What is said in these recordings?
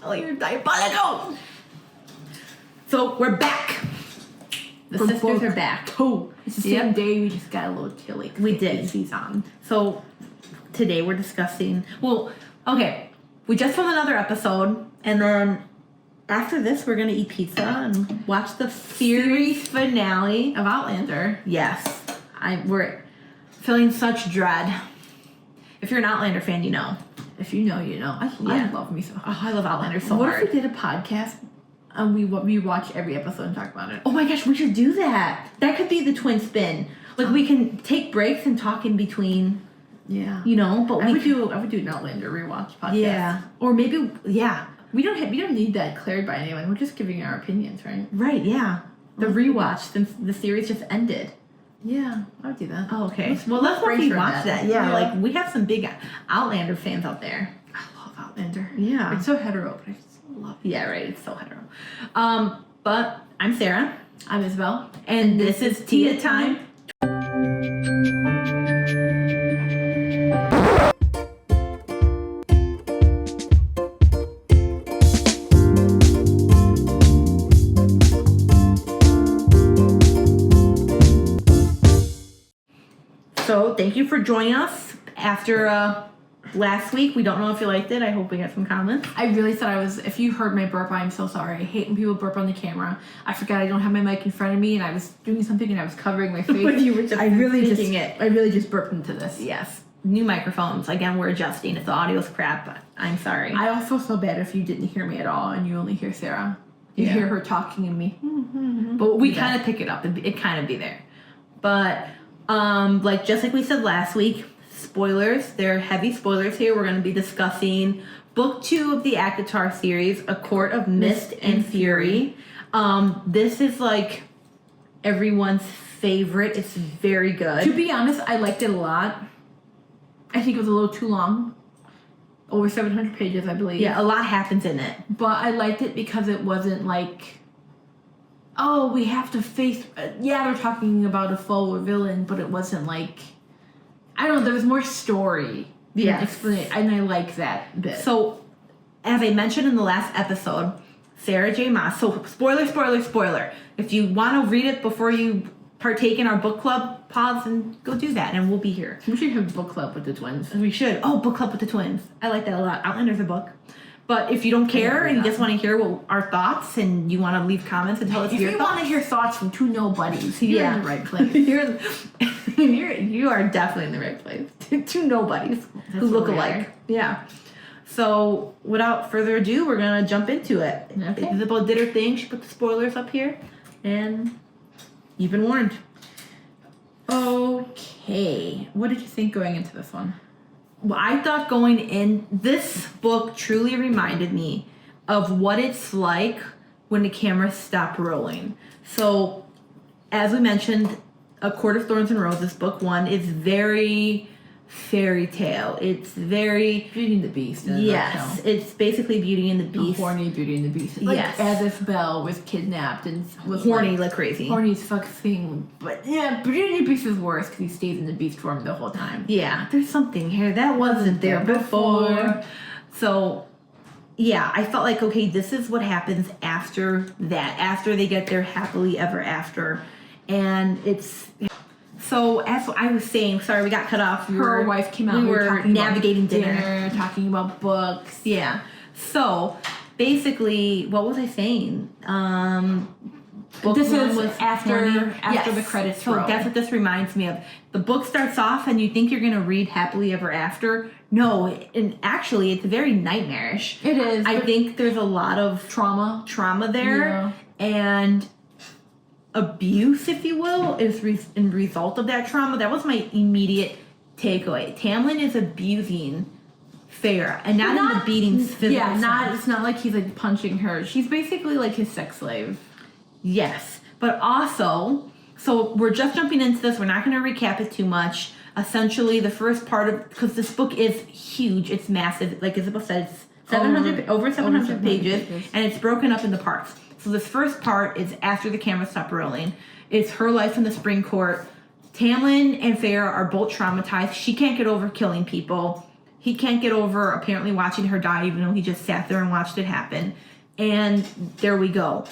Oh, you're diabolical. So we're back. The sisters are back. Oh, it's the same day. We just got a little chilly. We did. AC's on. So today we're discussing. Well, okay. We just filmed another episode, and then after this, we're gonna eat pizza and watch the series finale Of Outlander. Yes, we're feeling such dread. If you're an Outlander fan, you know. If you know, you know. I love me so. Oh, I love Outlander so What hard. if we did a podcast and we watch every episode and talk about it? Oh my gosh, we should do that. That could be the twin spin. Like we can take breaks and talk in between. Yeah. You know, but I would do an Outlander rewatch podcast. Yeah, or maybe We don't need that cleared by anyone. We're just giving our opinions, right? Right. Yeah. The rewatch since the series just ended. Yeah, I would do that. Oh, okay. Let's Well, let's brainstorm watch that. Yeah, like we have some big Outlander fans out there. I love Outlander. Yeah. It's so hetero, but I just love it. Yeah, right. It's so hetero. But I'm Sarah, I'm Isabel. and this is Tia Time. So thank you for joining us after last week. We don't know if you liked it. I hope we got some comments. I really thought if you heard my burp, I'm so sorry. I hate when people burp on the camera. I forgot I don't have my mic in front of me and I was doing something and I was covering my face. But you were just I really just burped into this. Yes. New microphones. Again, we're adjusting. If the audio's crap, but I'm sorry. I also feel so bad if you didn't hear me at all and you only hear Sarah. You hear her talking and me. But we kind of pick it up. It kind of be there. But just like we said last week, spoilers. There are heavy spoilers here. We're going to be discussing book 2 of the ACOTAR series, A Court of Mist and Fury. This is like everyone's favorite. It's very good. To be honest, I liked it a lot. I think it was a little too long. Over 700 pages, I believe. Yeah, a lot happens in it. But I liked it because it wasn't like, oh, we have to face... they're talking about a foe or villain, but it wasn't like... I don't know, there was more story. Yeah. And I like that bit. So, as I mentioned in the last episode, Sarah J. Maas. So, spoiler. If you want to read it before you partake in our book club, pause and go do that, and we'll be here. We should have a book club with the twins. We should. Oh, book club with the twins. I like that a lot. Outlander's a book. But if you don't care and you just want to hear our thoughts and you want to leave comments and tell us your thoughts. If you want to hear thoughts from two nobodies, you're in the right place. You are definitely in the right place. Two nobodies who look alike. Yeah. So without further ado, we're going to jump into it. Okay. Isabel did her thing. She put the spoilers up here. And you've been warned. Okay. What did you think going into this one? Well, I thought going in, this book truly reminded me of what it's like when the cameras stop rolling. So, as we mentioned, A Court of Thorns and Roses, book 1, is very fairy tale. It's very... Beauty and the Beast. Yes, it's basically Beauty and the Beast. Horny Beauty and the Beast. Yes. As if Belle was kidnapped and was horny like crazy. Horny as fuck thing. But yeah, Beauty and the Beast is worse because he stays in the beast form the whole time. Yeah, there's something here that wasn't there before. So, yeah, I felt like, okay, this is what happens after that. After they get their happily ever after. And it's... So, as I was saying, sorry, we got cut off. Her wife came out. We were navigating dinner, talking about books. Yeah. So, basically, what was I saying? Book this one is was after yes. the credits roll. So that's what this reminds me of. The book starts off, and you think you're going to read happily ever after. No, and actually, it's very nightmarish. It is. I think there's a lot of trauma there, and abuse, if you will, is in result of that trauma. That was my immediate takeaway. Tamlin is abusing Feyre, and not in the beatings physical. Yeah, it's not like he's like punching her. She's basically like his sex slave. Yes, but also, so we're just jumping into this. We're not going to recap it too much. Essentially, the first part of, because this book is huge, it's massive. Like Isabel said, it's over 700 pages, and it's broken up into parts. So this first part is after the camera stopped rolling. It's her life in the Spring Court. Tamlin and Feyre are both traumatized. She can't get over killing people. He can't get over apparently watching her die, even though he just sat there and watched it happen. And there we go.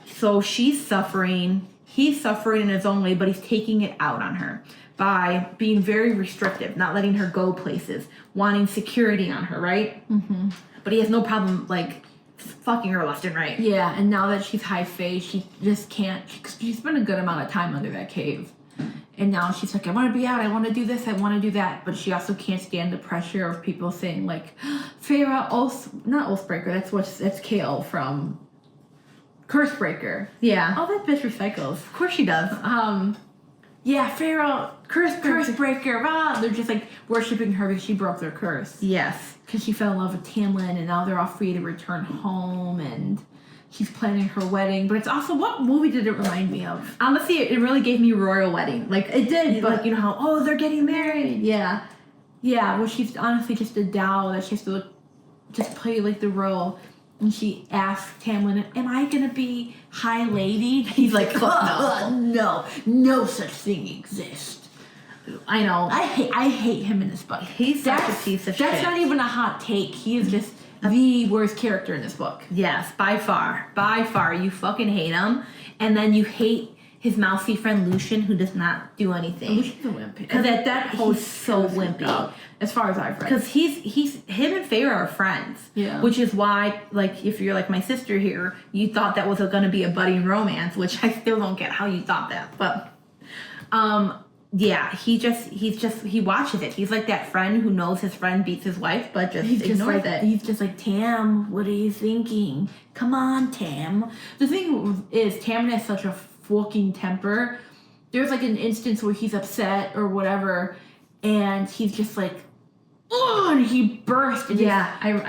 So she's suffering. He's suffering in his own way, but he's taking it out on her by being very restrictive, not letting her go places, wanting security on her, right? Mm-hmm. But he has no problem, like, fucking her left and right. Yeah, and now that she's high fae, she just can't. She spent a good amount of time under that cave. And now she's like, I want to be out, I want to do this, I want to do that. But she also can't stand the pressure of people saying, like, Feyre, not Oathbreaker, that's Kale from Cursebreaker. Yeah. Oh, that bitch recycles. Of course she does. Yeah, Pharaoh, Cursebreaker, They're just, like, worshipping her because she broke their curse. Yes. Because she fell in love with Tamlin, and now they're all free to return home, and she's planning her wedding. But it's also, what movie did it remind me of? Honestly, it really gave me Royal Wedding. Like, it did, but, like, you know how, oh, they're getting married. Yeah. Yeah, well, she's honestly just a doll that she has to, like, just play, like, the role. And she asks Tamlin, am I going to be High Lady? He's like, fuck no. No such thing exists. I know. I hate him in this book. He's such a piece of shit. That's not even a hot take. He is just the worst character in this book. Yes, by far. By far. You fucking hate him. And then you hate his mousy friend Lucian, who does not do anything. Lucian's a wimpy. Because he's so wimpy. As far as I've read. Because him and Feyre are friends. Yeah. Which is why, like, if you're like my sister here, you thought that was going to be a budding romance, which I still don't get how you thought that. But, yeah, he watches it. He's like that friend who knows his friend beats his wife, but just ignores it. He's just like, Tam, what are you thinking? Come on, Tam. The thing is, Tam has such a fucking temper. There's like an instance where he's upset or whatever, and he's just like, oh, and he bursts. And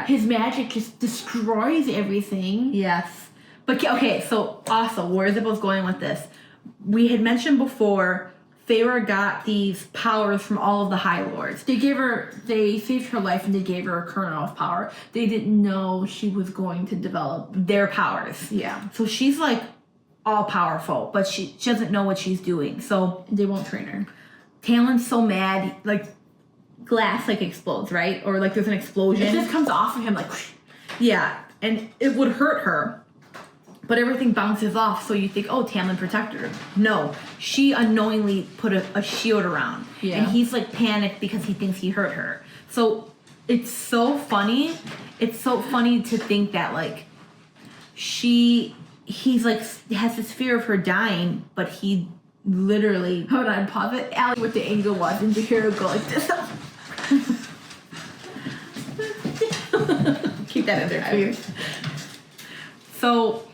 his magic just destroys everything. Yes. But, okay, so also, where Isabel's going with this. We had mentioned before, Feyre got these powers from all of the High Lords. They saved her life and they gave her a kernel of power. They didn't know she was going to develop their powers. Yeah. So she's like all powerful, but she doesn't know what she's doing. So they won't train her. Talon's so mad, like glass like explodes, right? Or like there's an explosion. It just comes off of him like whoosh. Yeah, and it would hurt her. But everything bounces off, so you think, oh, Tamlin protected her. No, she unknowingly put a shield around. Yeah. And he's like panicked because he thinks he hurt her. So it's so funny. It's so funny to think that like he's like has this fear of her dying, but he literally hold on, pause it. Allie with the angle was and you hear her go like this. Keep that in there too. So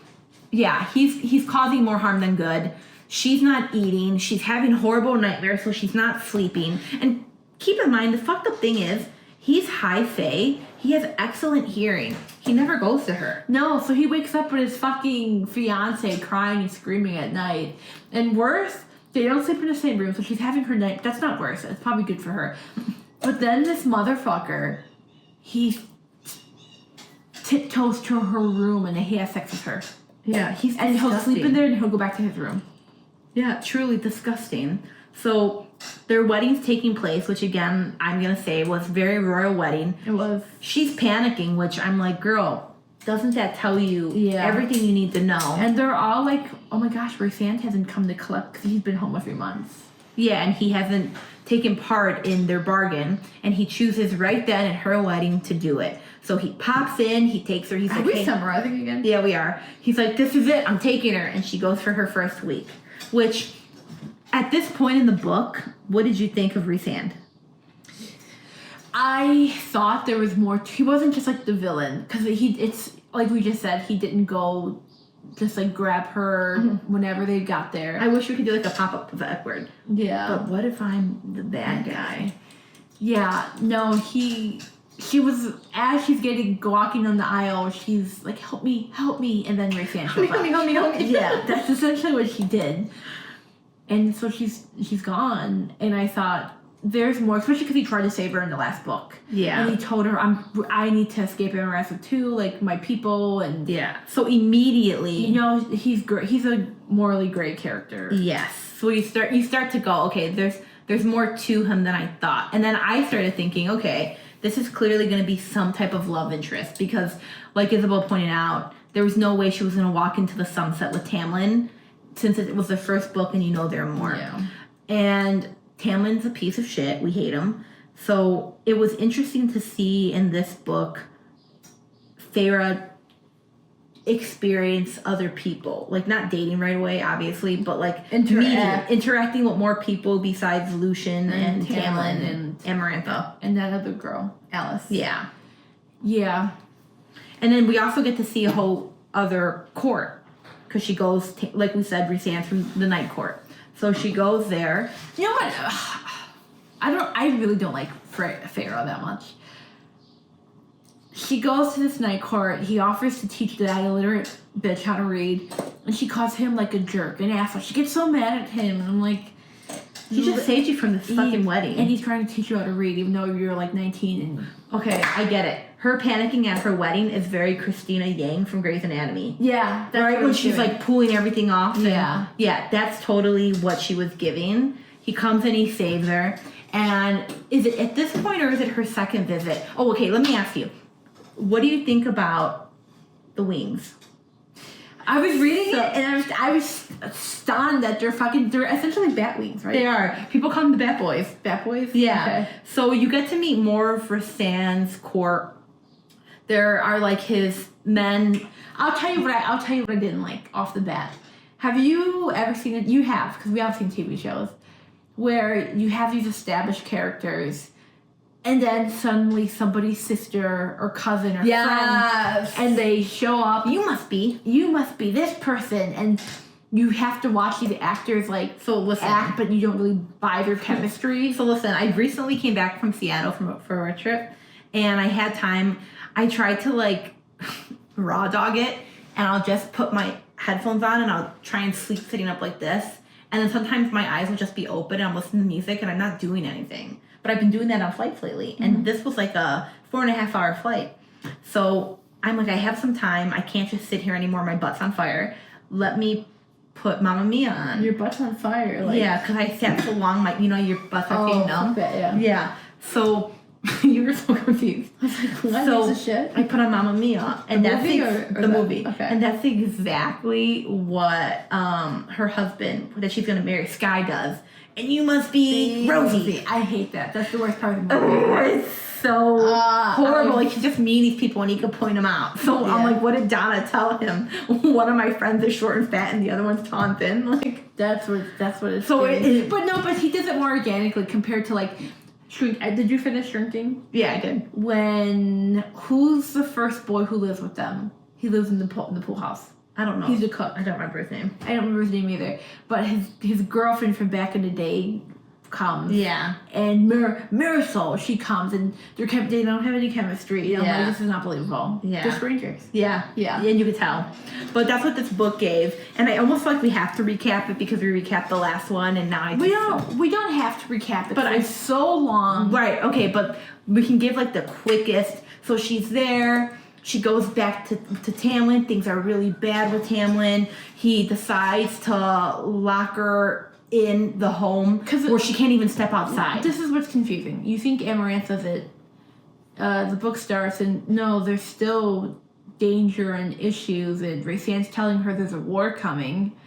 yeah, he's causing more harm than good. She's not eating. She's having horrible nightmares, so she's not sleeping. And keep in mind, the fucked up thing is, he's high fae. He has excellent hearing. He never goes to her. No, so he wakes up with his fucking fiance crying and screaming at night. And worse, they don't sleep in the same room, so she's having her night. That's not worse. It's probably good for her. But then this motherfucker, he tiptoes to her room and he has sex with her. Yeah, and he'll sleep in there and he'll go back to his room. Yeah, truly disgusting. So their wedding's taking place, which again, I'm going to say was very royal wedding. It was. She's panicking, which I'm like, girl, doesn't that tell you everything you need to know? And they're all like, oh my gosh, Rhysand hasn't come to collect because he's been home a few months. Yeah, and he hasn't taken part in their bargain, and he chooses right then at her wedding to do it. So he pops in, he takes her, he's like, are we hey, summarizing again? Yeah, we are. He's like, this is it, I'm taking her, and she goes for her first week. Which, at this point in the book, what did you think of Rhysand? I thought there was more. He wasn't just like the villain, because it's like we just said, he didn't go just like grab her whenever they got there. I wish we could do like a pop-up of Edward. Yeah. But what if I'm the bad guy? Yeah, no, she was, as she's walking on the aisle, she's like, help me, and then Rhysand shows up. Help me. Yeah, that's essentially what she did. And so she's gone, and I thought, there's more, especially because he tried to save her in the last book. Yeah. And he told her, I need to escape Amarantha too, like my people, and yeah. So immediately, you know, he's great. He's a morally great character. Yes. So you start to go, okay, there's more to him than I thought. And then I started thinking, okay, this is clearly going to be some type of love interest because, like Isabel pointed out, there was no way she was going to walk into the sunset with Tamlin since it was the first book and there are more. Yeah. And Tamlin's a piece of shit. We hate him. So it was interesting to see in this book Feyre experience other people, like not dating right away, obviously, but like interacting with more people besides Lucian and Tamlin and Amarantha and that other girl, Alice. Yeah. And then we also get to see a whole other court because she goes, like we said, Rhysand from the Night Court. So she goes there. You know what? I really don't like Feyre that much. She goes to this Night Court. He offers to teach that illiterate bitch how to read, and she calls him like a jerk, an asshole. She gets so mad at him, and I'm like, he just saved you from this fucking wedding, and he's trying to teach you how to read, even though you're like 19. And okay, I get it. Her panicking at her wedding is very Christina Yang from Grey's Anatomy. Yeah, that's right when she's doing. Like pulling everything off. Yeah, that's totally what she was giving. He comes and he saves her. And is it at this point or is it her second visit? Oh, okay. Let me ask you. What do you think about the wings? I was reading it and I was stunned that they're essentially bat wings, right? They are. People call them the Bat Boys. Bat Boys? Yeah. Okay. So you get to meet more of Rhysand's court. There are like his men. I'll tell you what I didn't like off the bat. Have you ever seen it? You have, because we have seen TV shows where you have these established characters. And then suddenly somebody's sister or cousin or friend, and they show up. You must be this person, and you have to watch these actors act, but you don't really buy their chemistry. So listen, I recently came back from Seattle for a trip, and I had time. I tried to raw dog it, and I'll just put my headphones on and I'll try and sleep sitting up like this, and then sometimes my eyes will just be open and I'm listening to music and I'm not doing anything. But I've been doing that on flights lately. And this was like a 4.5 hour flight. So I'm like, I have some time. I can't just sit here anymore. My butt's on fire. Let me put Mamma Mia on. Your butt's on fire. Yeah, because I sat so long. Your butt's on fire. No? Yeah. So you were so confused. I was like, what is the shit? I put on Mamma Mia. And the that's movie the movie. Okay. And that's exactly what her husband that she's going to marry, Sky, does. And you must be Rosie. I hate that. That's the worst part of the movie. Oh, it's so horrible. She just meet these people and he could point them out. So I'm like, what did Donna tell him? One of my friends is short and fat and the other one's tall and thin. That's what it's. So it is. But he does it more organically compared to Shrink. Did you finish Shrinking? Yeah, I did. Who's the first boy who lives with them? He lives in the pool house. I don't know. He's a cook. I don't remember his name. I don't remember his name either. But his girlfriend from back in the day comes. Yeah. And Marisol, she comes, and they don't have any chemistry. I'm like, this is not believable. Yeah. They're strangers. Yeah. And you could tell. But that's what this book gave. And I almost feel like we have to recap it because we recapped the last one, and now we don't have to recap it. But it's so long. Right. Okay. But we can give the quickest. So she's there. She goes back to Tamlin. Things are really bad with Tamlin. He decides to lock her in the home where she can't even step outside. This is what's confusing. You think Amarantha's it. The book starts, and no, there's still danger and issues, and Rhysand's telling her there's a war coming.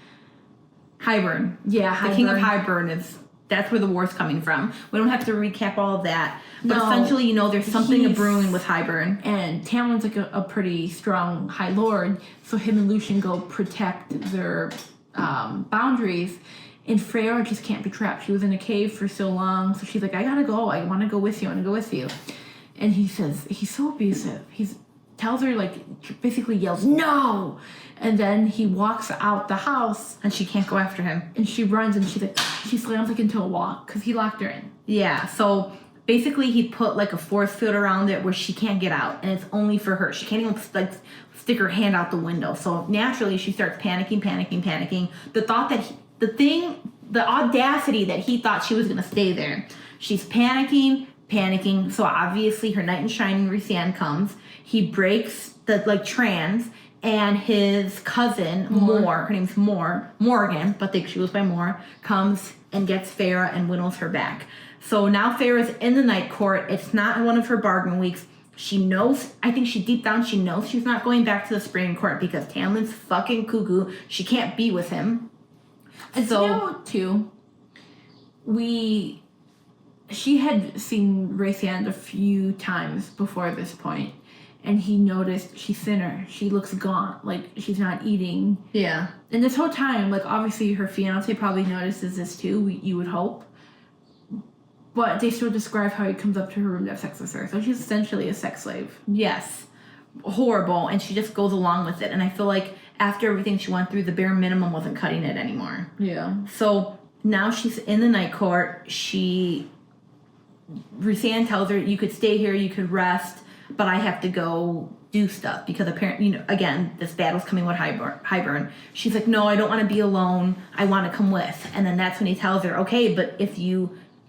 Hybern. Yeah, Hybern. The King of Hybern that's where the war's coming from. We don't have to recap all of that. But essentially, there's something brewing with Hybern. And Tamlin's a pretty strong High Lord, so him and Lucian go protect their boundaries. And Feyre just can't be trapped. She was in a cave for so long, so she's like, I gotta go. I want to go with you. And he says, he's so abusive. Tells her, basically yells, no! And then he walks out the house. And she can't go after him. And she runs, and she slams, into a wall, because he locked her in. Yeah, so basically he put, a force field around it where she can't get out. And it's only for her. She can't even, stick her hand out the window. So naturally, she starts panicking. The thought that the audacity that he thought she was going to stay there. She's panicking. So obviously her knight in shining Rhysand comes. He breaks the trans, and his cousin Moore, her name's Morgan, but she goes by Moore, comes and gets Feyre and winnows her back. So now Feyre's in the night court. It's not one of her bargain weeks. She knows, I think deep down she knows she's not going back to the Supreme Court because Tamlin's fucking cuckoo. She can't be with him. And so, too, she had seen Raytheon a few times before this point, and he noticed she's thinner. She looks gaunt, like she's not eating. Yeah. And this whole time, like, obviously her fiance probably notices this too, you would hope. But they still describe how he comes up to her room to have sex with her. So she's essentially a sex slave. Yes. Horrible. And she just goes along with it. And I feel like after everything she went through, the bare minimum wasn't cutting it anymore. Yeah. So now she's in the night court. Rhysand tells her, you could stay here, you could rest, but I have to go do stuff because apparently, again, this battle's coming with Hybern. She's like, no, I don't want to be alone. I want to come with. And then that's when he tells her, okay, but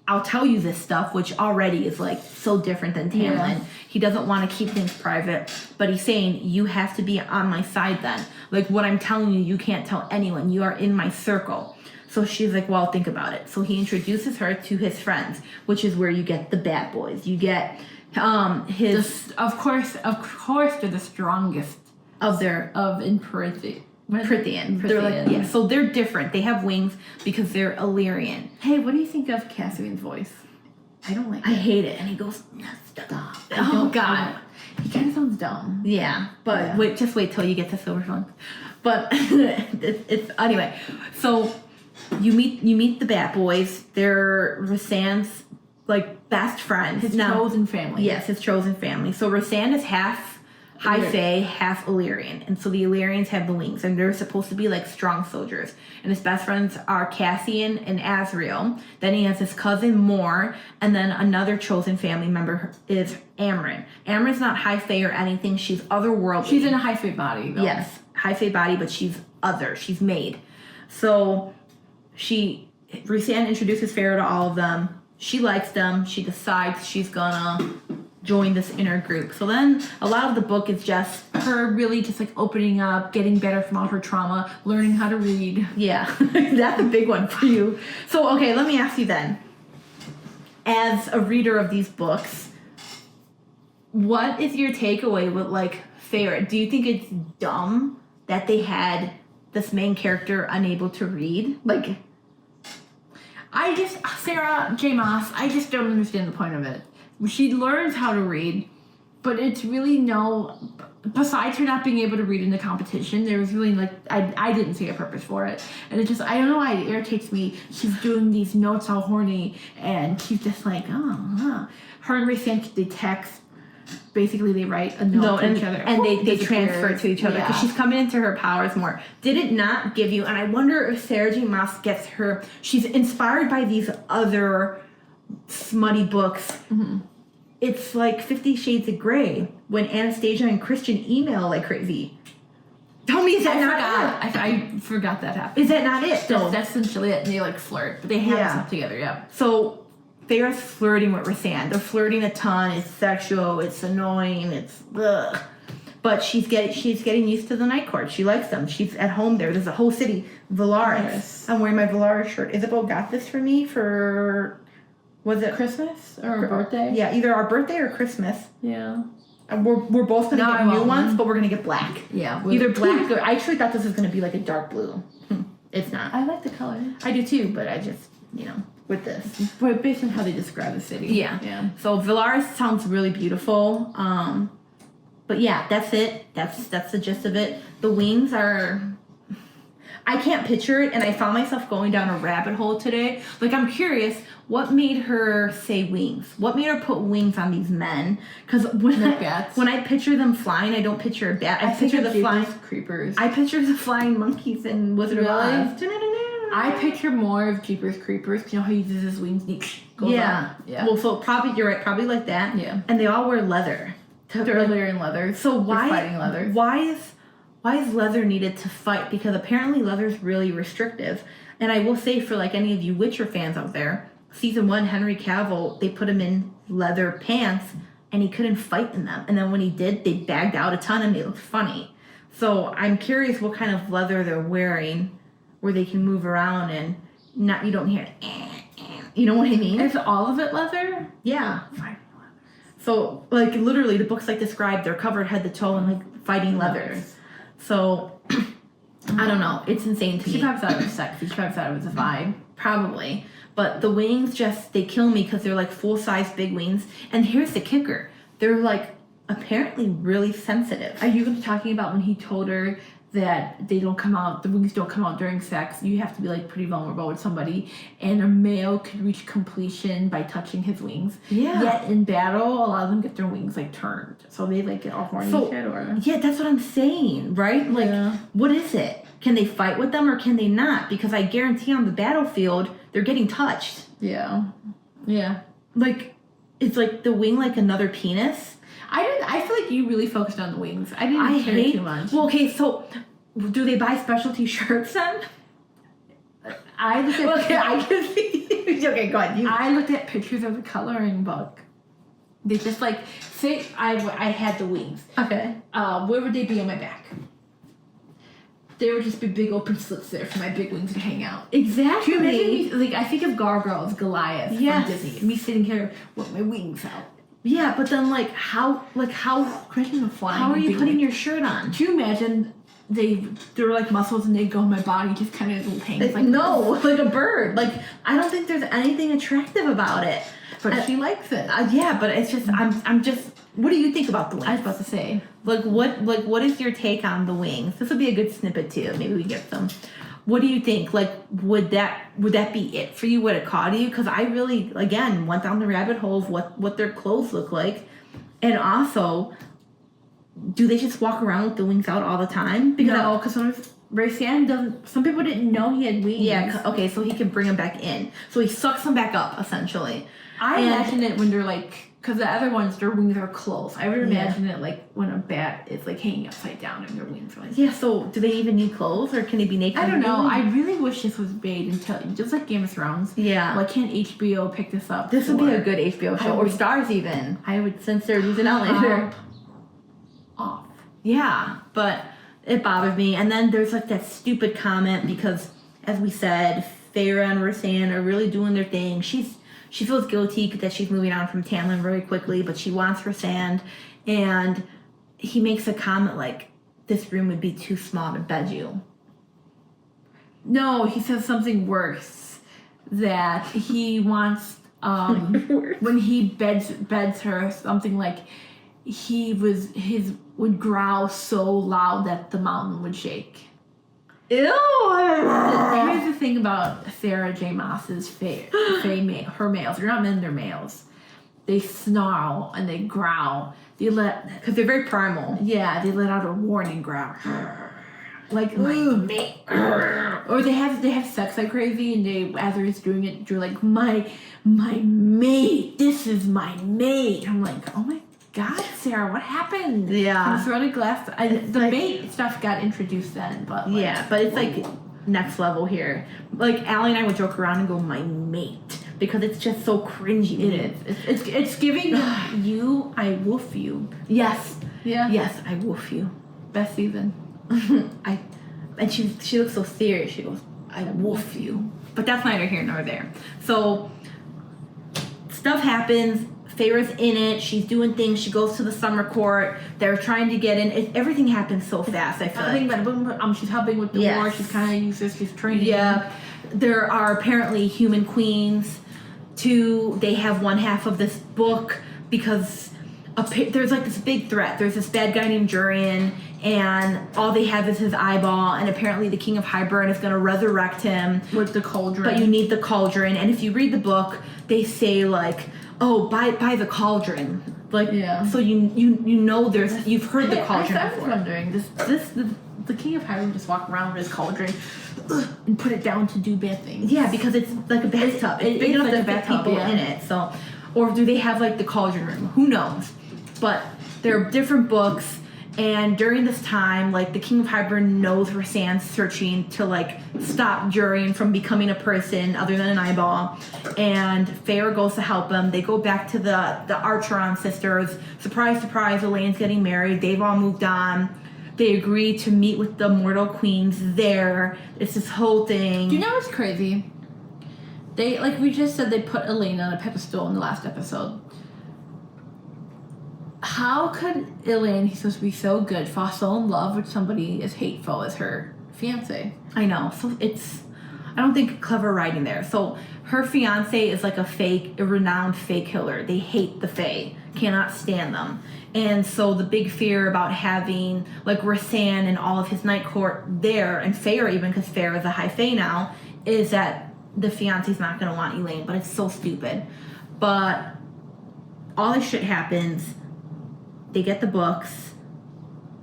I'll tell you this stuff, which already is like so different than Tamlin. Yeah. He doesn't want to keep things private, but he's saying, you have to be on my side then. Like what I'm telling you, you can't tell anyone. You are in my circle. So she's like, well, think about it. So he introduces her to his friends, which is where you get the bad boys. You get of course they're the strongest in Prythian. They're like, yeah, so they're different. They have wings because they're Illyrian. Hey, what do you think of Cassian's voice? I don't like it. I hate it. And he goes, stop. Oh, God. He kind of sounds dumb. Yeah, but yeah. Just wait till you get to Silverfang. But it's anyway. So you meet the Bat Boys. They're Rhysand's like best friends. His chosen family. Yes, his chosen family. So Rhysand is half High Fae, half Illyrian. And so the Illyrians have the wings, and they're supposed to be like strong soldiers. And his best friends are Cassian and Azriel. Then he has his cousin Mor, and then another chosen family member is Amren. Amren's not High Fae or anything. She's otherworldly. She's in a High Fae body, though. Yes, High Fae body, but she's other. She's made. So Rhysand introduces Feyre to all of them. She likes them. She decides she's gonna join this inner group. So then a lot of the book is just her really just like opening up, getting better from all her trauma, learning how to read. Yeah, that's a big one for you. So, okay, let me ask you then. As a reader of these books, what is your takeaway with like Feyre? Do you think it's dumb that they had this main character unable to read? Like, Sarah J. Maas, I just don't understand the point of it. She learns how to read, but it's really besides her not being able to read in the competition, there was really I didn't see a purpose for it. And it just, I don't know why it irritates me. She's doing these notes all horny, and she's just like, Her and Rhysand, they text. Basically, they write a note to each other. And they transfer to each other because she's coming into her powers more. Did it not give you, and I wonder if Sarah J. Maas gets her, she's inspired by these other smutty books. Mm-hmm. It's like 50 Shades of Grey when Anastasia and Christian email like crazy. Tell me, is that not it? I forgot that happened. Is that not it? That's essentially it. And they like flirt, but they have stuff together, yeah. So Feyre's flirting with Rhysand. They're flirting a ton. It's sexual. It's annoying. It's ugh. But she's getting used to the night court. She likes them. She's at home there. There's a whole city, Valaris. Yes. I'm wearing my Valaris shirt. Isabel got this for me for, was it Christmas or our birthday? Yeah, either our birthday or Christmas. Yeah. And we're both gonna get new ones, but we're gonna get black. Yeah. Either black or I actually thought this was gonna be like a dark blue. It's not. I like the color. I do too, but I just with this. But based on how they describe the city. Yeah. So Valaris sounds really beautiful. But yeah, that's it. That's the gist of it. The wings are, I can't picture it, and I found myself going down a rabbit hole today. Like, I'm curious, what made her say wings? What made her put wings on these men? Because when I picture them flying, I don't picture a bat. I picture the flying creepers. I picture the flying monkeys in Wizard of Oz. I picture more of Jeepers Creepers. You know how he uses his wings? Yeah. Well, so probably you're right. Probably like that. Yeah. And they all wear leather. They're wearing leather. So why fighting leather? Why is leather needed to fight? Because apparently leather is really restrictive. And I will say, for like any of you Witcher fans out there, season 1, Henry Cavill, they put him in leather pants, and he couldn't fight in them. And then when he did, they bagged out a ton, and they looked funny. So I'm curious what kind of leather they're wearing, where they can move around and you don't hear You know what I mean? Is all of it leather? Yeah. Fighting So, like, literally, the book's, like, described, they're covered head to toe in, like, fighting leathers. So, I don't know. It's insane to me. She probably thought it was sexy. She probably thought it was a vibe. Probably. But the wings just, they kill me because they're, like, full-size big wings. And here's the kicker. They're, like, apparently really sensitive. Are you going to be talking about when he told her that they don't come out, the wings don't come out during sex? You have to be like pretty vulnerable with somebody, and a male could reach completion by touching his wings. Yeah. Yet in battle, a lot of them get their wings like turned, so they like get all horny shit or. Yeah, that's what I'm saying, right? Like, what is it? Can they fight with them or can they not? Because I guarantee on the battlefield they're getting touched. Yeah. Yeah. Like, it's like the wing like another penis. I feel like you really focused on the wings. I didn't care too much. Well, okay, so do they buy specialty shirts then? I looked at Okay, I can see. Okay, go ahead. I looked at pictures of the coloring book. They just like say I had the wings. Okay. Where would they be on my back? There would just be big open slits there for my big wings to hang out. Exactly. Can you imagine me, like I think of Gargoyles, Goliath Yes. from Disney. Me sitting here with my wings out. Yeah, but then like how Imagine flying. how are you big putting wings. your shirt on? Do you imagine they're like muscles and they go in my body just kind of hangs like No, like a bird. Like I don't think there's anything attractive about it. But she likes it. Yeah, but it's just I'm just. What do you think about the wings? I was about to say. Like what is your take on the wings? This would be a good snippet too. Maybe we get some. What do you think? Like would that be it for you? Would it caught you? Because I really again went down the rabbit hole of what their clothes look like, and also, do they just walk around with the wings out all the time? Because Raysan doesn't. Some people didn't know he had wings. Yeah. Okay. So he can bring them back in. So he sucks them back up essentially. I imagine it when they're like. Because the other ones, their wings are closed. I would imagine it like when a bat is like hanging upside down and their wings are like. Yeah, so do they even need clothes or can they be naked? I don't know. I really wish this was made until just like Game of Thrones. Yeah. Why can't HBO pick this up? This would be a good HBO show or Stars even. I would since they're losing out later. Off. Yeah, but it bothered me. And then there's like that stupid comment because, as we said, Feyre and Rhysand are really doing their thing. She feels guilty that she's moving on from Tamlin very quickly, but she wants Rhysand. And he makes a comment like, this room would be too small to bed you. No, he says something worse. That he wants, when he beds her, something like his would growl so loud that the mountain would shake. Ew! Here's the thing about Sarah J. Maas's her males. They're not men, they're males. They snarl and they growl. Because they're very primal. Yeah, they let out a warning growl. Like my mate. Or they have sex like crazy and they, as they're doing it, they're like, my mate, this is my mate. I'm like, oh my God, Sarah, what happened? Yeah. I'm throwing a glass. The mate stuff got introduced then, but like, yeah, but it's like next level here. Like Allie and I would joke around and go, my mate, because it's just so cringy. It is. It's giving you. I woof you. Yes. Yeah. Yes, I woof you. Best season. And she looks so serious. She goes, I woof you. But that's neither here nor there. So stuff happens. Feyre's in it. She's doing things. She goes to the summer court. They're trying to get in. Everything happens so fast. I feel like. She's helping with the war. She's kind of useless. She's training. Yeah. There are apparently human queens. They have one half of this book because there's like this big threat. There's this bad guy named Jurian, and all they have is his eyeball. And apparently, the King of Hybern is going to resurrect him with the cauldron. But you need the cauldron. And if you read the book, they say like, "Oh, buy the cauldron." Like, yeah. So you know you've heard the cauldron I before. was wondering, the King of Hyrule just walk around with his cauldron and put it down to do bad things. Yeah, because it's like a bathtub. It's big enough to fit people in it. So, or do they have like the cauldron room? Who knows? But there are different books, and during this time, like the King of Hybern knows Rhysand's searching to like stop Jurian from becoming a person other than an eyeball, and Feyre goes to help him. They go back to the Archeron sisters. Surprise, surprise! Elaine's getting married. They've all moved on. They agree to meet with the mortal queens there. It's this whole thing. Do you know what's crazy? They, like we just said, they put Elaine on a pedestal in the last episode. How could Elaine, who's supposed to be so good, fall so in love with somebody as hateful as her fiance? I know. So I don't think clever writing there. So her fiance is like a renowned Fae killer. They hate the Fae, cannot stand them. And so the big fear about having like Rasan and all of his night court there, and Farrah even, because Farrah is a high Fae now, is that the fiance's not going to want Elaine. But it's so stupid. But all this shit happens. They get the books,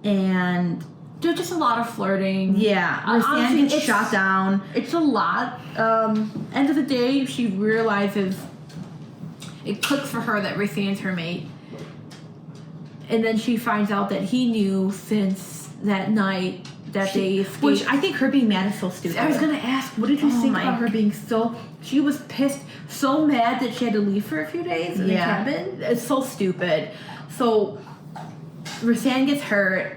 and There's just a lot of flirting. yeah, Rasan gets shot down. It's a lot. End of the day, she realizes it clicks for her that Rasan's her mate. And then she finds out that he knew since that night that they escaped. Which I think her being mad is so stupid. I was gonna ask, what did you think about her being so... She was pissed, so mad that she had to leave for a few days in the cabin. It's so stupid. So, Rasan gets hurt.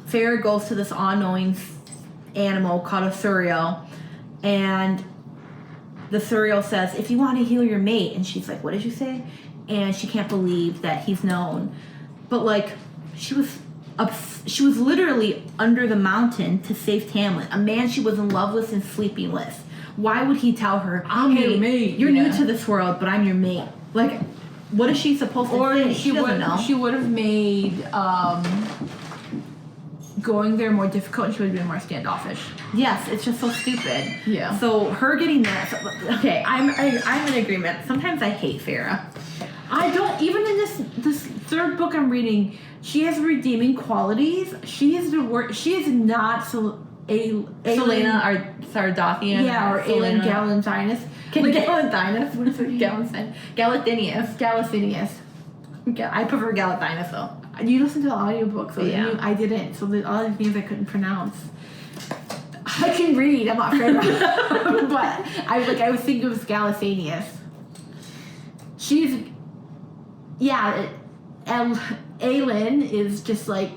Farrah goes to this all-knowing animal called a Suriel, and the Suriel says, if you want to heal your mate, and she's like, what did you say? And she can't believe that he's known. But like, she was literally under the mountain to save Tamlin, a man she was in love with and sleeping with. Why would he tell her, I'm hey, your mate? You're new to this world, but I'm your mate. Like, what is she supposed to say? She doesn't know. She would have made going there more difficult, and she would have been more standoffish. Yes, it's just so stupid. Yeah. So her getting that. Okay, I'm in agreement. Sometimes I hate Farrah. I don't, even in this third book I'm reading, she has redeeming qualities. She is not Selena or Sardothian. Yeah, or Aelin Galantinus. Galantinus? What is it? Galathinius. I prefer Galathinus though. You listen to the audiobooks, so yeah. I didn't. So all these names I couldn't pronounce. I can read. I'm not afraid of it. But I was thinking it was Galathinius. She's... Yeah, Aelin is just like...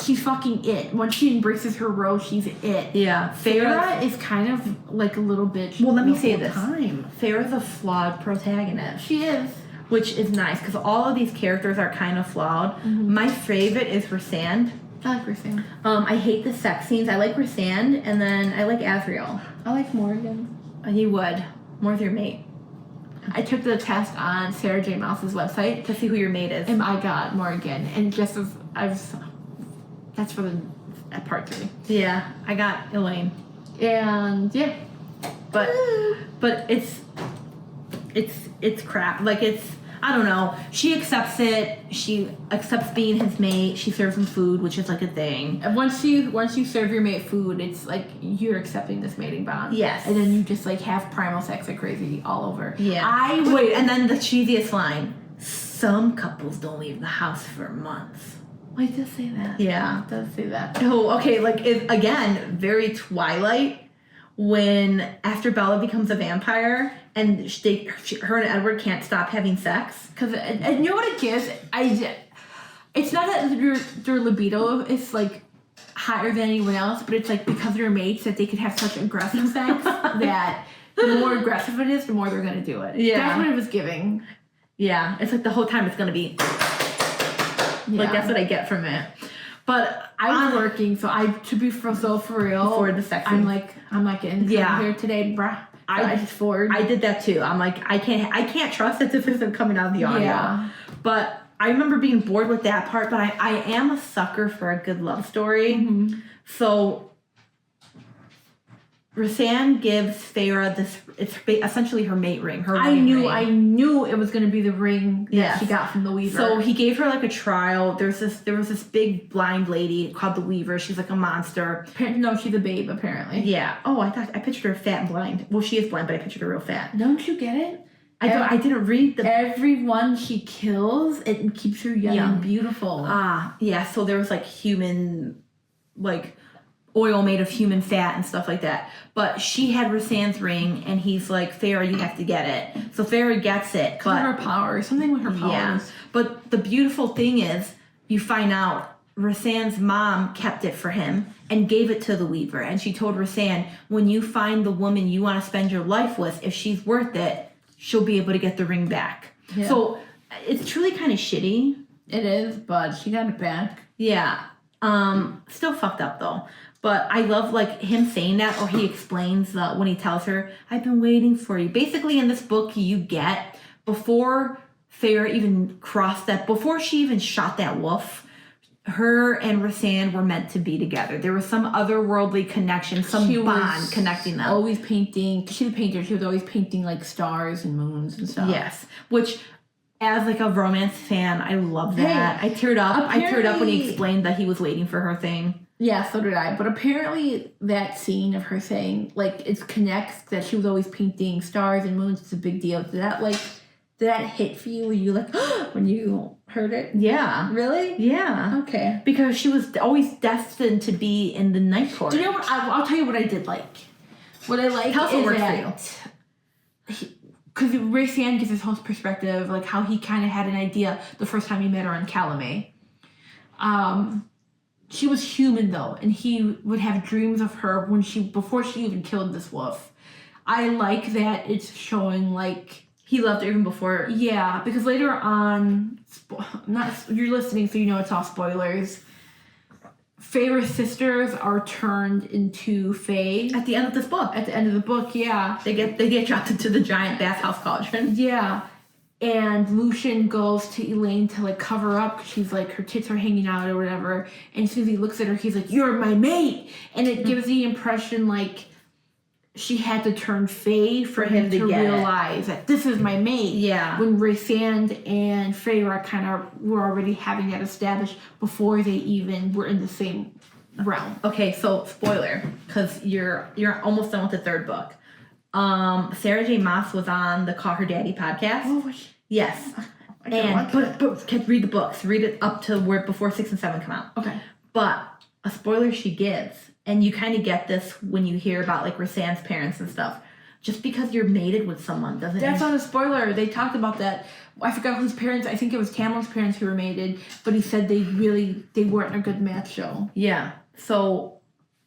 She's fucking it. Once she embraces her role, she's it. Yeah. Farrah is kind of like a little bitch. Well, let me say this. Time. Farrah's a flawed protagonist. She is. Which is nice, because all of these characters are kind of flawed. Mm-hmm. My favorite is Rasan. I like Rasan. I hate the sex scenes. I like Rasan, and then I like Azriel. I like Morgan. You would. More's your mate. I took the test on Sarah J. Maas's website to see who your mate is. And I got Morgan. And just as that's for the part 3. Yeah, I got Elaine. And yeah. But it's crap. Like, I don't know. She accepts it. She accepts being his mate. She serves him food, which is like a thing. And once you serve your mate food, it's like you're accepting this mating bond. Yes. And then you just like have primal sex like crazy all over. Yeah. Wait, and then the cheesiest line. Some couples don't leave the house for months. Wait, it does say that. Yeah. It does say that. Oh, okay. Like, again, very Twilight. When after Bella becomes a vampire and her and Edward can't stop having sex, and you know what it gives? It's not that their libido is like higher than anyone else, but it's like because they're mates that they could have such aggressive sex that the more aggressive it is, the more they're gonna do it. Yeah, that's what it was giving. Yeah, it's like the whole time it's gonna be like that's what I get from it. But I'm working, so to be for real. For the sex, I'm not getting here today, bruh. I did that too. I'm like, I can't trust that this isn't coming out of the audio. Yeah. But I remember being bored with that part. But I am a sucker for a good love story. Mm-hmm. So Rasan gives Farrah this. It's essentially her mate ring. I knew it was going to be the ring that she got from the Weaver. So he gave her like a trial. There was this big blind lady called the Weaver. She's like a monster. No, she's a babe apparently. Yeah. Oh, I pictured her fat and blind. Well, she is blind, but I pictured her real fat. Don't you get it? I didn't read the... Everyone she kills, it keeps her young and beautiful. Yeah. So there was like human, like oil made of human fat and stuff like that. But she had Rasan's ring, and he's like, Farrah, you have to get it. So Farrah gets it. Because of her powers. Something with her powers. Yeah. But the beautiful thing is, you find out Rasan's mom kept it for him and gave it to the Weaver. And she told Rasan, when you find the woman you want to spend your life with, if she's worth it, she'll be able to get the ring back. Yeah. So it's truly kind of shitty. It is, but she got it back. Yeah. Still fucked up though. But I love like him saying that, or he explains that when he tells her, I've been waiting for you. Basically in this book you get, before Feyre even crossed that, before she even shot that wolf, her and Rasan were meant to be together. There was some otherworldly connection, some bond connecting them. Always painting. She's a painter. She was always painting like stars and moons and stuff. Yes, which, as like a romance fan, I love that. Hey, I teared up. I teared up when he explained that he was waiting for her thing. Yeah, so did I. But apparently, that scene of her saying like it connects that she was always painting stars and moons. It's a big deal. Did that hit for you? Were you like, when you heard it? Yeah. Really? Yeah. Okay. Because she was always destined to be in the Night Court. Do you know what? I'll tell you what I did like. What I like is that, because Rasan gives his whole perspective, like how he kind of had an idea the first time he met her on Calumet. She was human though, and he would have dreams of her before she even killed this wolf. I like that it's showing like. He loved her even before. Yeah, because later on, you're listening, so you know it's all spoilers. Feyre's sisters are turned into Fae at the end of this book. At the end of the book, yeah, they get dropped into the giant bathhouse cauldron. Yeah, and Lucien goes to Elaine to like cover up. She's like her tits are hanging out or whatever, and as soon as he looks at her, he's like, "You're my mate," and it gives the impression like. She had to turn Fae for him to realize that this is my mate. Yeah. When Rysand and Feyre were already having that established before they even were in the same realm. Okay, so spoiler, because you're almost done with the third book. Sarah J. Maas was on the Call Her Daddy podcast. Oh, was she? Yes. But read the books. Read it up to where before 6 and 7 come out. Okay. But a spoiler she gives. And you kind of get this when you hear about, like, Rasan's parents and stuff. Just because you're mated with someone doesn't... That's not a spoiler. They talked about that. I forgot whose parents... I think it was Tamlin's parents who were mated. But he said they weren't a good match show. Yeah. So,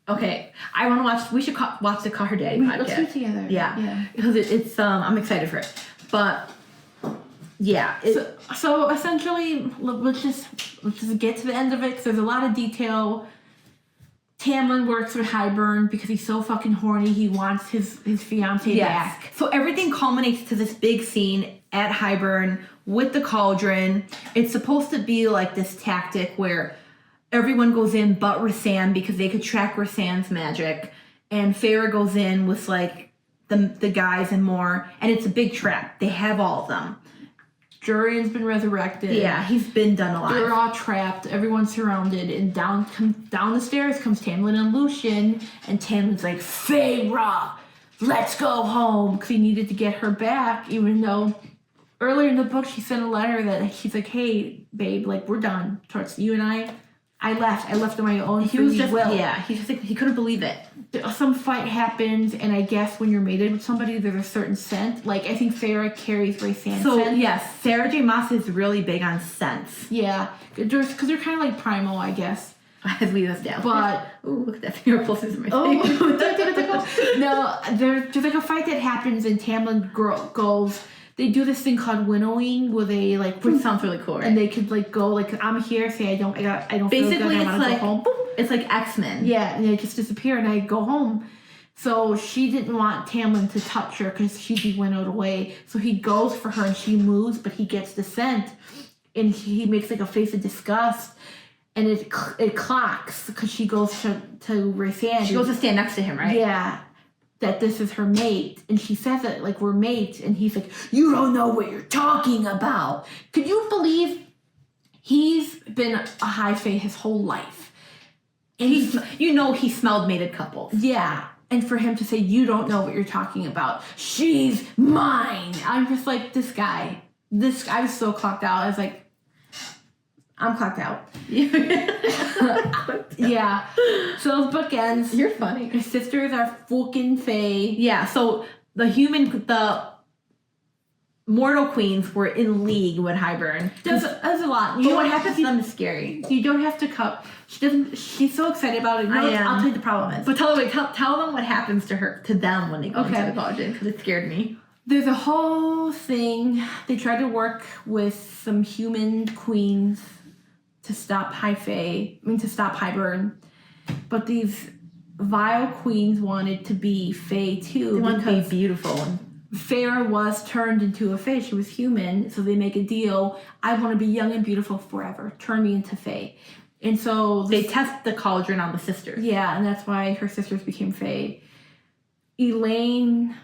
okay. I want to watch... We should watch the Call Her Daddy podcast. Let's do it together. Yeah. Because it's... I'm excited for it. But, yeah. So essentially, let's just get to the end of it. Because there's a lot of detail... Tamlin works with Hybern because he's so fucking horny. He wants his fiancée back. So everything culminates to this big scene at Hybern with the cauldron. It's supposed to be like this tactic where everyone goes in but Rhysand because they could track Rhysand's magic. And Feyre goes in with like the guys and more. And it's a big trap. They have all of them. Jurian's been resurrected. Yeah, he's been done alive. They're all trapped. Everyone's surrounded. And down the stairs comes Tamlin and Lucien. And Tamlin's like, Feyre, let's go home. Because he needed to get her back. Even though earlier in the book she sent a letter that she's like, hey, babe, like, we're done. Towards you and I left. I left on my own. He was just, yeah, he just like, he couldn't believe it. Some fight happens, and I guess when you're mated with somebody, there's a certain scent. Like, I think Feyre carries Rhysand's scent. So, yes, Sarah J. Maas is really big on scents. Yeah, because they're kind of like primal, I guess. As we established. But, ooh, look at that finger pulses in my face. Oh, no, there's like a fight that happens, and Tamlin goes... They do this thing called winnowing, where they like, which sounds really cool, right? And they could like go like, I'm here, say I don't basically feel good, I want to go home. Boop. It's like X-Men. Yeah, and they just disappear, and I go home. So she didn't want Tamlin to touch her because she'd be winnowed away. So he goes for her, and she moves, but he gets the scent, and he makes like a face of disgust, and it clocks because she goes to Rhysand. She goes to stand next to him, right? Yeah. That this is her mate, and she says it like we're mates, and he's like, you don't know what you're talking about. Could you believe he's been a high fae his whole life? And he smelled mated couples. Yeah, and for him to say, you don't know what you're talking about, she's mine. I'm just like, I was so clocked out. I was like, I'm clocked out. Yeah. So the book ends. You're funny. His sisters are fucking fae. Yeah, so the mortal queens were in league with Hybern. There's a lot. But what happens to them is scary. You don't have to cut. She's so excited about it. No, I'll tell you the problem is. But tell them what happens to them when they go into the cauldron, because it scared me. There's a whole thing. They tried to work with some human queens to stop to stop Hybern. But these vile queens wanted to be Fae too. They wanted to be beautiful. Feyre was turned into a Fae. She was human, so they make a deal. I want to be young and beautiful forever. Turn me into Fae. And so they test the cauldron on the sisters. Yeah, and that's why her sisters became Fae. Elaine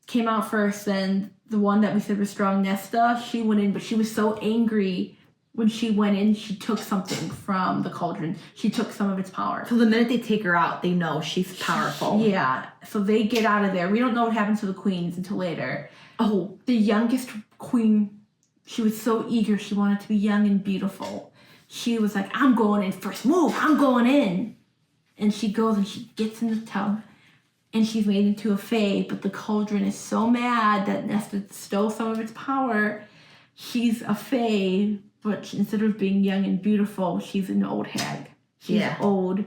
came out first, then the one that we said was strong, Nesta, she went in, but she was so angry when she went in, she took something from the cauldron. She took some of its power. So the minute they take her out, they know she's powerful. Yeah, so they get out of there. We don't know what happens to the queens until later. Oh, the youngest queen, she was so eager. She wanted to be young and beautiful. She was like, I'm going in first. Move, I'm going in. And she goes and she gets in the tub. And she's made into a Fae, but the cauldron is so mad that Nesta stole some of its power. She's a Fae, but instead of being young and beautiful, she's an old hag. She's old.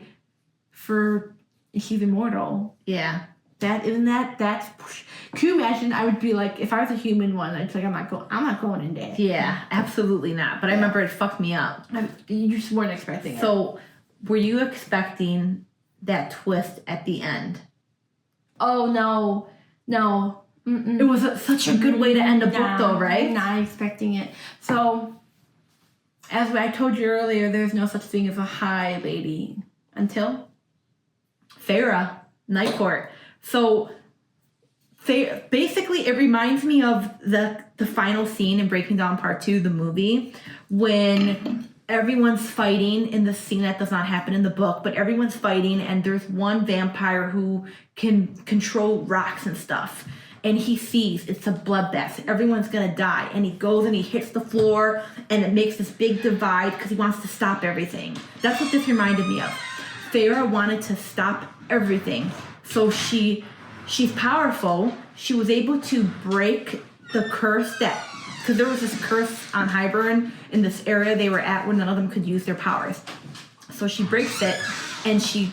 She's immortal. Yeah. That's can you imagine? I would be like, if I was a human one, I'd be like, I'm not going in there. Yeah, absolutely not. But I remember it fucked me up. You just weren't expecting it. So, were you expecting that twist at the end? Oh, no. Mm-mm. It was such a good way to end a book, though, right? I'm not expecting it. So, as I told you earlier, there's no such thing as a high lady until Feyre, Night Court. So, basically, it reminds me of the final scene in Breaking Dawn Part 2, the movie, when everyone's fighting in the scene that does not happen in the book, but everyone's fighting, and there's one vampire who can control rocks and stuff. And he sees it's a bloodbath. Everyone's going to die. And he goes and he hits the floor, and it makes this big divide because he wants to stop everything. That's what this reminded me of. Feyre wanted to stop everything. So she's powerful. She was able to break the curse because there was this curse on Hybern in this area they were at where none of them could use their powers. So she breaks it, and she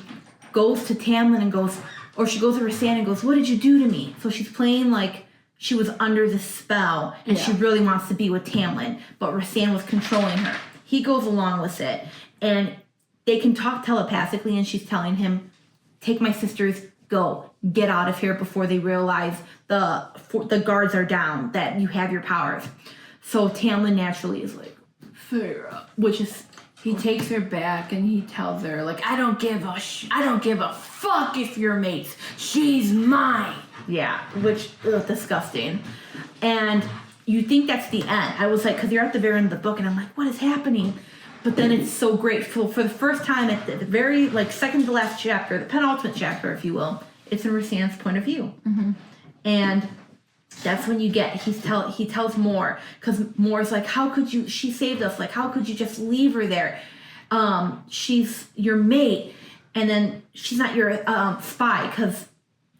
goes to Tamlin and goes, or she goes to Rhysand and goes, what did you do to me? So she's playing like she was under the spell, and she really wants to be with Tamlin, but Rhysand was controlling her. He goes along with it, and they can talk telepathically, and she's telling him, take my sisters, go, get out of here before they realize the guards are down, that you have your powers. So Tamlin naturally is like, Feyre, which is... He takes her back and he tells her, like, I don't give a fuck if you're mates. She's mine. Yeah, which disgusting. And you think that's the end. I was like, because you're at the very end of the book, and I'm like, what is happening? But then it's so great. For the first time at the very, second to last chapter, the penultimate chapter, if you will, it's in Rhysand's point of view. Mm-hmm. And that's when you get, he tells Mor, because Mor's like, how could you, she saved us, how could you just leave her there? She's your mate, and then she's not your spy, because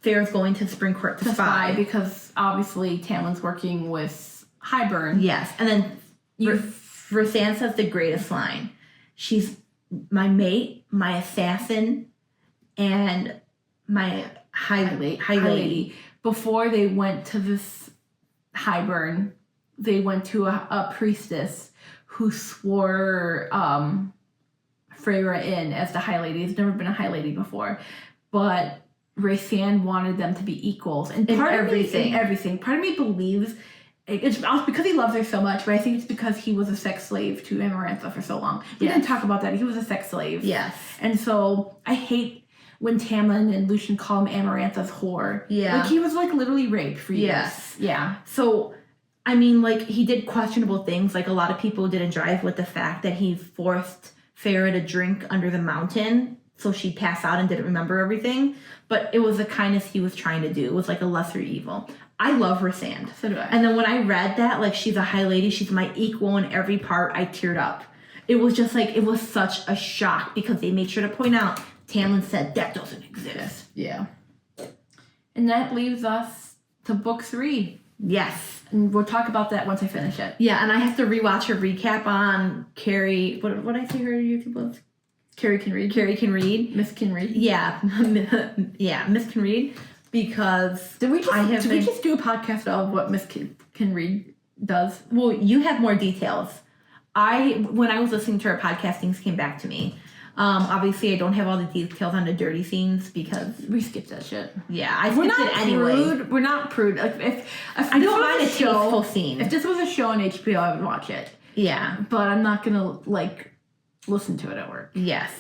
Feyre's going to Spring Court to spy. Because obviously Tamlin's working with Hybern. Yes, and then Rhysand says the greatest line. She's my mate, my assassin, and my high lady. Before they went to this Hybern, they went to a priestess who swore Feyre in as the High Lady. There's never been a High Lady before. But Rhysand wanted them to be equals. And in everything. Part of me believes it's because he loves her so much, but I think it's because he was a sex slave to Amarantha for so long. We didn't talk about that. He was a sex slave. Yes. And so I hate when Tamlin and Lucien call him Amarantha's whore. Yeah. He was literally raped for years. Yes. Yeah. So, I mean, he did questionable things. A lot of people didn't jive with the fact that he forced Feyre to drink under the mountain so she'd pass out and didn't remember everything. But it was a kindness he was trying to do. It was a lesser evil. I love Rhysand. So do I. And then when I read that, she's a high lady, she's my equal in every part, I teared up. It was just it was such a shock because they made sure to point out Tamlin said that doesn't exist. Yeah. And that leaves us to book 3. Yes. And we'll talk about that once I finish it. Yeah, and I have to rewatch a recap on Carrie. What did I say her YouTube was? Carrie can read. Carrie can read. Miss can read. Yeah, yeah, Miss can read because Did we just do a podcast of what Miss can read does? Well, you have more details. When I was listening to her podcast, things came back to me. Obviously, I don't have all the details on the dirty scenes because we skipped that shit. Yeah, I skipped it anyway. Prude. We're not prude. Like if I don't mind a tasteful scene. If this was a show on HBO, I would watch it. Yeah, but I'm not gonna listen to it at work. Yes.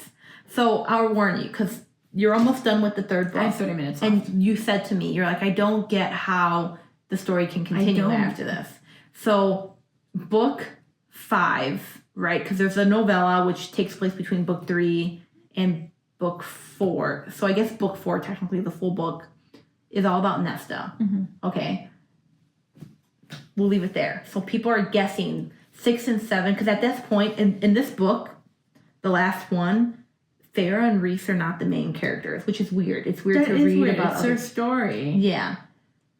So I'll warn you because you're almost done with the third book. I have 30 minutes and left. You said to me, you're like, I don't get how the story can continue after this. So book 5. Right, because there's a novella which takes place between book 3 and book 4. So I guess book 4, technically the full book, is all about Nesta. Mm-hmm. Okay. We'll leave it there. So people are guessing 6 and 7, because at this point, in this book, the last one, Farah and Reese are not the main characters, which is weird. It's weird to read about. It's their story. Yeah.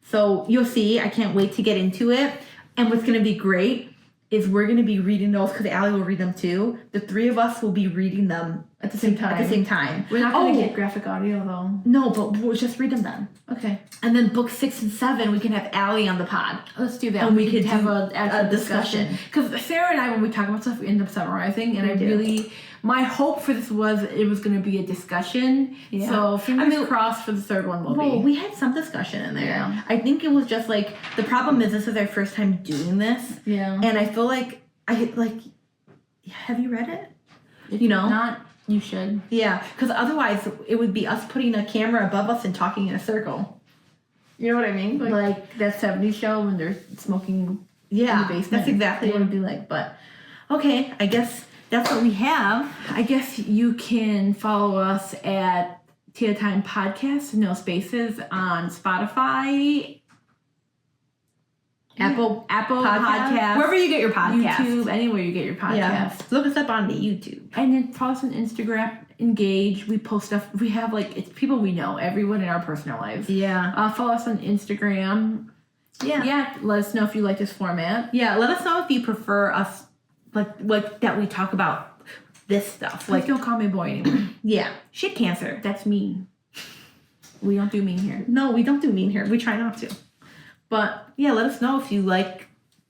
So you'll see. I can't wait to get into it. And what's going to be great is we're going to be reading those because Allie will read them too. The 3 of us will be reading them at the same time. We're not going to get graphic audio though. No, but we'll just read them then. Okay. And then book 6 and 7, we can have Allie on the pod. Let's do that. And we could have a discussion. Because Sarah and I, when we talk about stuff, we end up summarizing. And my hope for this was it was going to be a discussion. Yeah. So fingers crossed for the third one will be. Well, we had some discussion in there. Yeah. I think it was just the problem is this is our first time doing this. Yeah. And I feel like have you read it? If not, you should. Yeah, because otherwise it would be us putting a camera above us and talking in a circle. You know what I mean? Like that 70s show when they're smoking in the basement. That's exactly what it'd be like. But, okay, I guess that's what we have. I guess you can follow us at Tia Time Podcast, no spaces, on Spotify, Apple Podcast, wherever you get your podcast, YouTube, anywhere you get your podcast. Yeah. Look us up on the YouTube, and then follow us on Instagram. Engage. We post stuff. We have it's people we know, everyone in our personal lives. Yeah. Follow us on Instagram. Yeah. Let us know if you like this format. Yeah. Let us know if you prefer us like that we talk about this stuff. Please don't call me boy anymore. Yeah. Shit cancer. That's mean. We don't do mean here. No, we don't do mean here. We try not to. But yeah, let us know if you like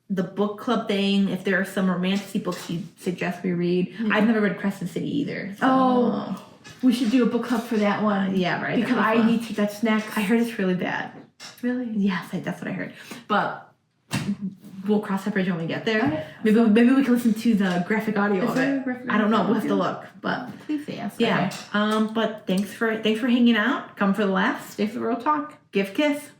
the book club thing, if there are some romantic books you suggest we read. Yeah. I've never read Crescent City either. So. We should do a book club for that one. Yeah, right. Because I need to. That's next. I heard it's really bad. Really? Yes, that's what I heard. But we'll cross that bridge when we get there. Okay. Maybe we can listen to the graphic audio of it. I don't know. We'll have to look. But please say yes. Yeah. Okay. But thanks for hanging out. Come for the laughs. Stay for the real talk. Give kiss.